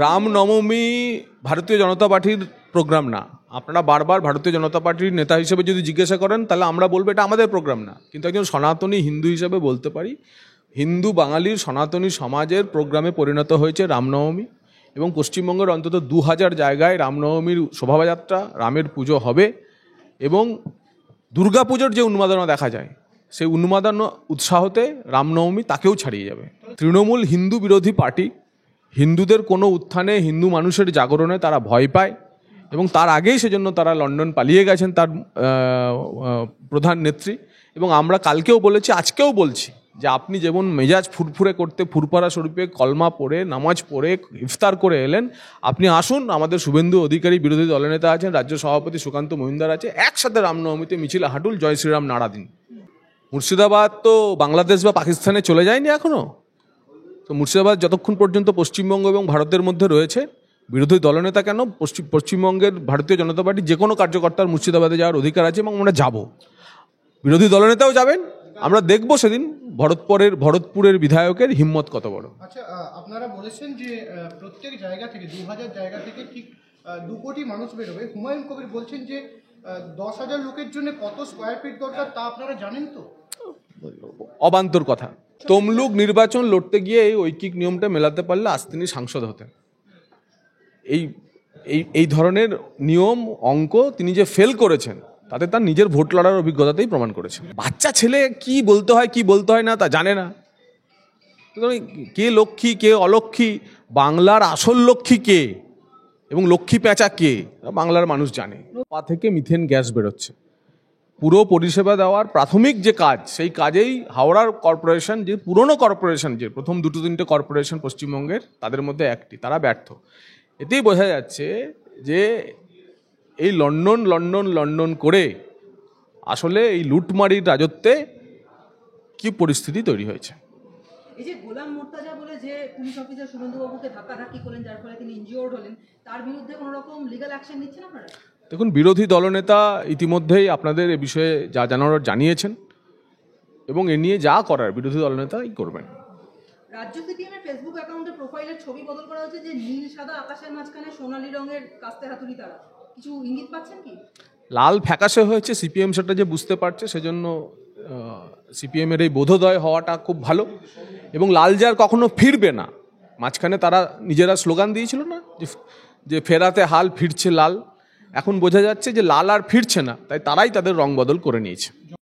রামনবমী ভারতীয় জনতা পার্টির প্রোগ্রাম না। আপনারা বারবার ভারতীয় জনতা পার্টির নেতা হিসেবে যদি জিজ্ঞাসা করেন তাহলে আমরা বলবো এটা আমাদের প্রোগ্রাম না, কিন্তু একজন সনাতনী হিন্দু হিসেবে বলতে পারি হিন্দু বাঙালির সনাতনী সমাজের প্রোগ্রামে পরিণত হয়েছে রামনবমী। এবং পশ্চিমবঙ্গের অন্তত 2000 জায়গায় রামনবমীর শোভাযাত্রা, রামের পুজো হবে এবং দুর্গাপুজোর যে উন্মাদনা দেখা যায় সেই উন্মাদনা উৎসাহতে রামনবমী তাকেও ছাড়িয়ে যাবে। তৃণমূল হিন্দু বিরোধী পার্টি, হিন্দুদের কোনো উত্থানে, হিন্দু মানুষের জাগরণে তারা ভয় পায় এবং তার আগেই সেজন্য তারা লন্ডন পালিয়ে গেছেন তার প্রধান নেত্রী। এবং আমরা কালকেও বলেছি, আজকেও বলছি যে আপনি যেমন মেজাজ ফুরফুরে করতে ফুরফুরা শরীফে কলমা পড়ে নামাজ পড়ে ইফতার করে এলেন, আপনি আসুন, আমাদের শুভেন্দু অধিকারী বিরোধী দলনেতা আছেন, রাজ্য সভাপতি সুকান্ত মজুমদার আছে, একসাথে রামনবমীতে মিছিল হাঁটুল, জয় শ্রীরাম নারা দিন। মুর্শিদাবাদ তো বাংলাদেশ বা পাকিস্তানে চলে যায়নি এখনও। তো মুর্শিদাবাদ যতক্ষণ পর্যন্ত পশ্চিমবঙ্গ এবং ভারতের মধ্যে রয়েছে, বিরোধী দলনেতা কেন, পশ্চিমবঙ্গের ভারতীয় জনতা পার্টির যে কোনো কার্যকর্তার মুর্শিদাবাদে যাওয়ার অধিকার আছে এবং আমরা যাব। বিরোধী দলনেতাও যাবেন, আমরা দেখব সেদিন ভরতপুরের বিধায়কের হিম্মত কত বড়। আচ্ছা, আপনারা বলেছেন যে প্রত্যেক জায়গা থেকে 2000 জায়গা থেকে ঠিক 2 কোটি মানুষ বেরোবে। হুমায়ুন কবির বলছেন যে 10,000 লোকের জন্য কত স্কোয়ার ফিট দরকার তা আপনারা জানেন তো? অবান্তর কথা। তমলুক নির্বাচন লড়তে গিয়ে এই ঐকিক নিয়মটা মেলাতে পারলে আজ তিনি সাংসদ হতেন। এই ধরনের নিয়ম অঙ্ক তিনি যে ফেল করেছেন তাতে তার নিজের ভোট লড়ার অভিজ্ঞতাতেই প্রমাণ করেছেন। বাচ্চা ছেলে কি বলতে হয় কি বলতে হয় না তা জানে না। কে লক্ষ্মী কে অলক্ষ্মী, বাংলার আসল লক্ষ্মী কে এবং লক্ষ্মী পেঁচা কে, বাংলার মানুষ জানে। পা থেকে মিথেন গ্যাস বেরোচ্ছে। পুরো পরিষেবা দেওয়ার প্রাথমিক যে কাজ, সেই কাজেই হাওড়ার কর্পোরেশন, যে পুরনো কর্পোরেশন, যে প্রথম 2-3টে কর্পোরেশন পশ্চিমবঙ্গের, তাদের মধ্যে একটি, তারা ব্যর্থ। এতেই বোঝা যাচ্ছে যে এই লন্ডন করে আসলে এই লুটমারির রাজত্বে কি পরিস্থিতি তৈরি হয়েছে। এই যে গোলাম মোর্তাজা বলে যে পুলিশ অফিসার শুভেন্দুবাবুকে ধাক্কাধাক্কি করলেন, যার ফলে তিনি ইনজিওর্ড হলেন, তার বিরুদ্ধে কোনো রকম লিগ্যাল অ্যাকশন নিচ্ছেন আপনারা? দেখুন, বিরোধী দলনেতা ইতিমধ্যেই আপনাদের এ বিষয়ে যা জানানোর জানিয়েছেন এবং এ নিয়ে যা করার বিরোধী দলনেতাই করবেন। রাজ্য সিপিএম এর ফেসবুক অ্যাকাউন্টে প্রোফাইলের ছবি বদল করা হয়েছে, যে নীল সাদা আকাশের মাঝখানে সোনালী রঙের কাস্তে হাতুড়ি তারা, কিছু ইঙ্গিত পাচ্ছেন কি? লাল ফ্যাকাশে হয়েছে, সিপিএম সেটা যে বুঝতে পারছে, সেজন্য সিপিএমের এই বোধোদয় হওয়াটা খুব ভালো। এবং লাল যার কখনো ফিরবে না, মাঝখানে তারা নিজেরা স্লোগান দিয়েছিল না যে ফেরাতে হাল ফিরছে লাল, এখন বোঝা যাচ্ছে যে লাল আর ফিরছে না, তাই তারাই তাদের রং বদল করে নিয়েছে।